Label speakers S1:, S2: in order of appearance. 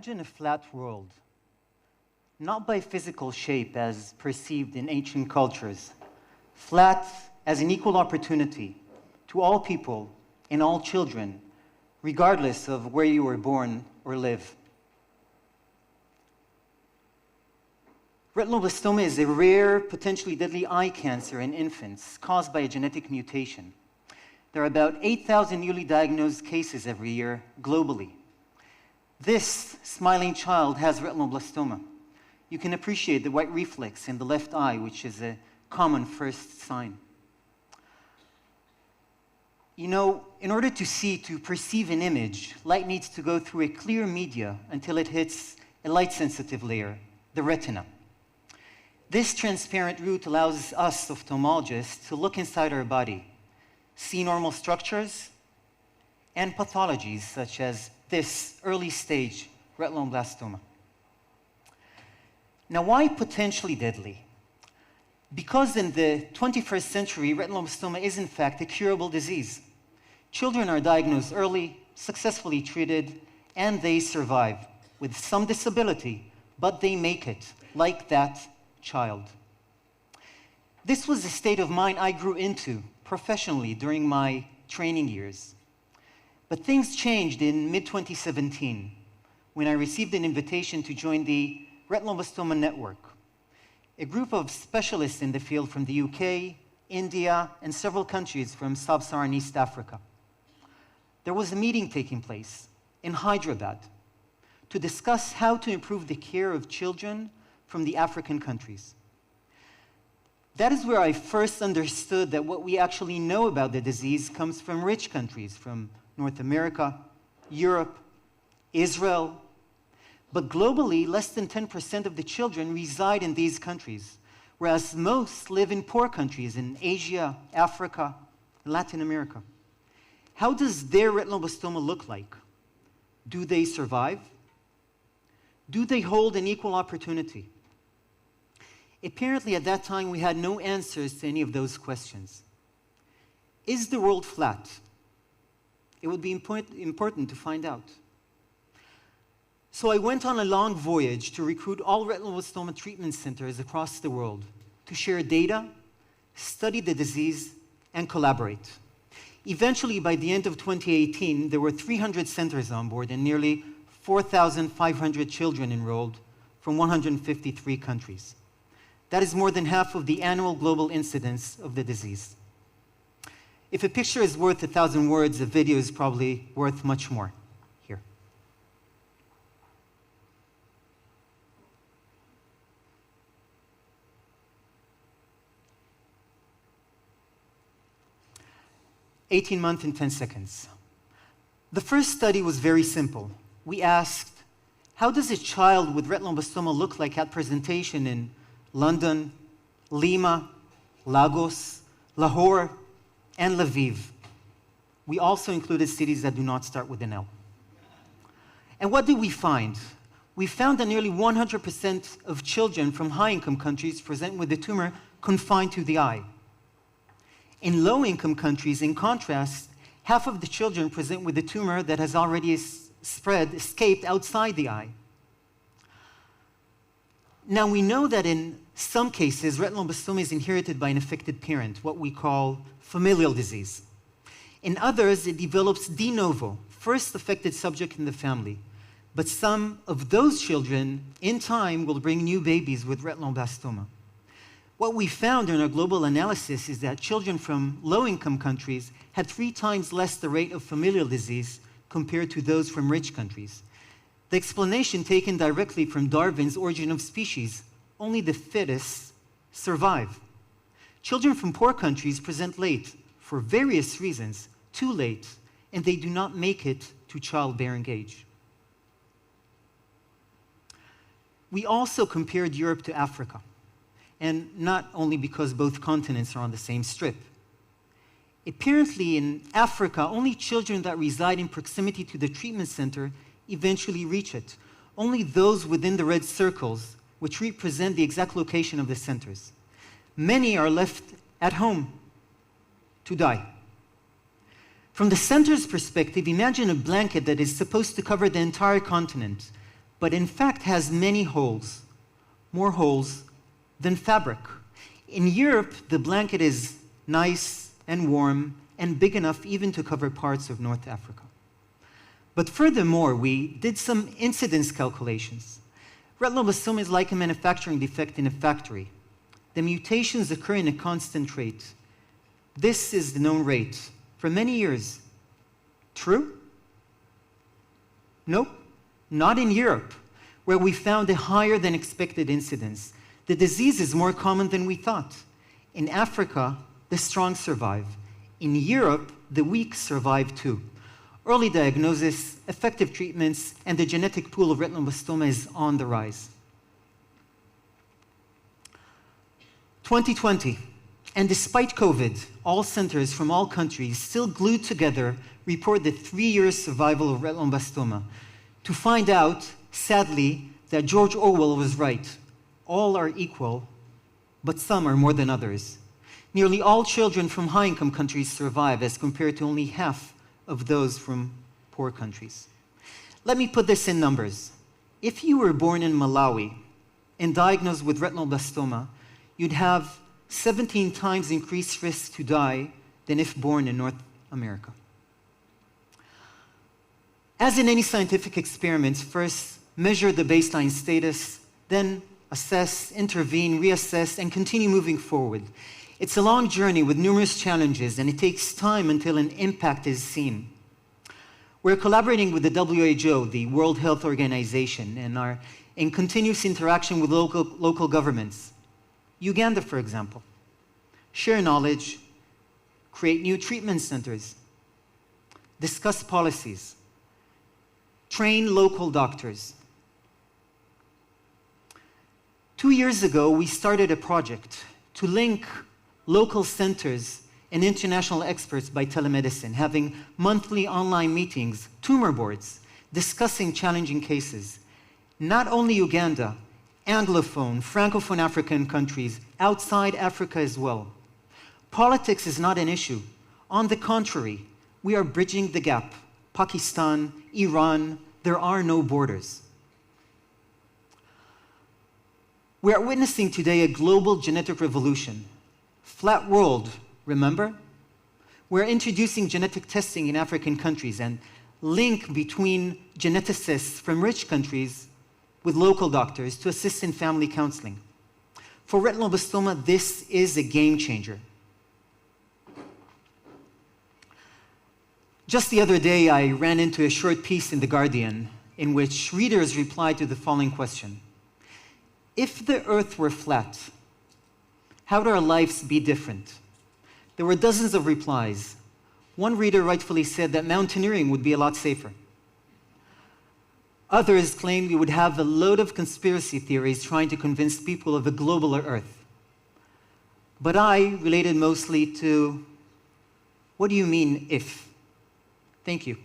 S1: Imagine a flat world, not by physical shape as perceived in ancient cultures, flat as an equal opportunity to all people and all children, regardless of where you were born or live. Retinoblastoma is a rare, potentially deadly eye cancer in infants caused by a genetic mutation. There are about 8,000 newly diagnosed cases every year globally. This smiling child has retinoblastoma. You can appreciate the white reflex in the left eye, which is a common first sign. You know, in order to perceive an image, light needs to go through a clear media until it hits a light-sensitive layer, the retina. This transparent route allows us ophthalmologists to look inside our body, see normal structures and pathologies such as this early-stage retinoblastoma. Now, why potentially deadly? Because in the 21st century, retinoblastoma is in fact a curable disease. Children are diagnosed early, successfully treated, and they survive with some disability, but they make it, like that child. This was the state of mind I grew into professionally during my training years. But things changed in mid-2017 when I received an invitation to join the Retinoblastoma Network, a group of specialists in the field from the UK, India, and several countries from sub-Saharan East Africa. There was a meeting taking place in Hyderabad to discuss how to improve the care of children from the African countries. That is where I first understood that what we actually know about the disease comes from rich countries, from North America, Europe, Israel. But globally, less than 10% of the children reside in these countries, whereas most live in poor countries in Asia, Africa, and Latin America. How does their retinoblastoma look like? Do they survive? Do they hold an equal opportunity? Apparently, at that time, we had no answers to any of those questions. Is the world flat? It would be important to find out. So I went on a long voyage to recruit all retinoblastoma treatment centers across the world to share data, study the disease, and collaborate. Eventually, by the end of 2018, there were 300 centers on board and nearly 4,500 children enrolled from 153 countries. That is more than half of the annual global incidence of the disease. If a picture is worth 1,000 words, a video is probably worth much more. Here. "18 months and 10 seconds. The first study was very simple. We asked, how does a child with retinoblastoma look like at presentation in London, Lima, Lagos, Lahore, and Lviv? We also included cities that do not start with an L. And what did we find? We found that nearly 100% of children from high-income countries present with the tumor confined to the eye. In low-income countries, in contrast, half of the children present with the tumor that has already escaped outside the eye. Now, we know that in some cases, retinoblastoma is inherited by an affected parent, what we call familial disease. In others, it develops de novo, first affected subject in the family. But some of those children, in time, will bring new babies with retinoblastoma. What we found in our global analysis is that children from low-income countries had 3 times less the rate of familial disease compared to those from rich countries. The explanation taken directly from Darwin's Origin of Species: only the fittest survive. Children from poor countries present late for various reasons, too late, and they do not make it to childbearing age. We also compared Europe to Africa, and not only because both continents are on the same strip. Apparently, in Africa, only children that reside in proximity to the treatment center eventually reach it. Only those within the red circles, which represent the exact location of the centers. Many are left at home to die. From the center's perspective, imagine a blanket that is supposed to cover the entire continent, but in fact has many holes, more holes than fabric. In Europe, the blanket is nice and warm and big enough even to cover parts of North Africa. But furthermore, we did some incidence calculations. Retinoblastoma is like a manufacturing defect in a factory. The mutations occur in a constant rate. This is the known rate for many years. True? Nope, not in Europe, where we found a higher than expected incidence. The disease is more common than we thought. In Africa, the strong survive. In Europe, the weak survive too. Early diagnosis, effective treatments, and the genetic pool of retinoblastoma is on the rise. 2020, and despite COVID, all centers from all countries, still glued together, report the 3-year survival of retinoblastoma, to find out, sadly, that George Orwell was right. All are equal, but some are more than others. Nearly all children from high-income countries survive, as compared to only half of those from poor countries. Let me put this in numbers. If you were born in Malawi and diagnosed with retinoblastoma, you'd have 17 times increased risk to die than if born in North America. As in any scientific experiment, first measure the baseline status, then assess, intervene, reassess, and continue moving forward. It's a long journey with numerous challenges, and it takes time until an impact is seen. We're collaborating with the WHO, the World Health Organization, and are in continuous interaction with local governments. Uganda, for example. Share knowledge, create new treatment centers, discuss policies, train local doctors. 2 years ago, we started a project to link local centers and international experts by telemedicine, having monthly online meetings, tumor boards, discussing challenging cases. Not only Uganda, Anglophone, Francophone African countries, outside Africa as well. Politics is not an issue. On the contrary, we are bridging the gap. Pakistan, Iran, there are no borders. We are witnessing today a global genetic revolution. Flat world, remember? We're introducing genetic testing in African countries and link between geneticists from rich countries with local doctors to assist in family counseling. For retinoblastoma, this is a game changer. Just the other day, I ran into a short piece in The Guardian in which readers replied to the following question. If the earth were flat, how would our lives be different? There were dozens of replies. One reader rightfully said that mountaineering would be a lot safer. Others claimed we would have a load of conspiracy theories trying to convince people of a globaler earth. But I related mostly to, what do you mean if? Thank you.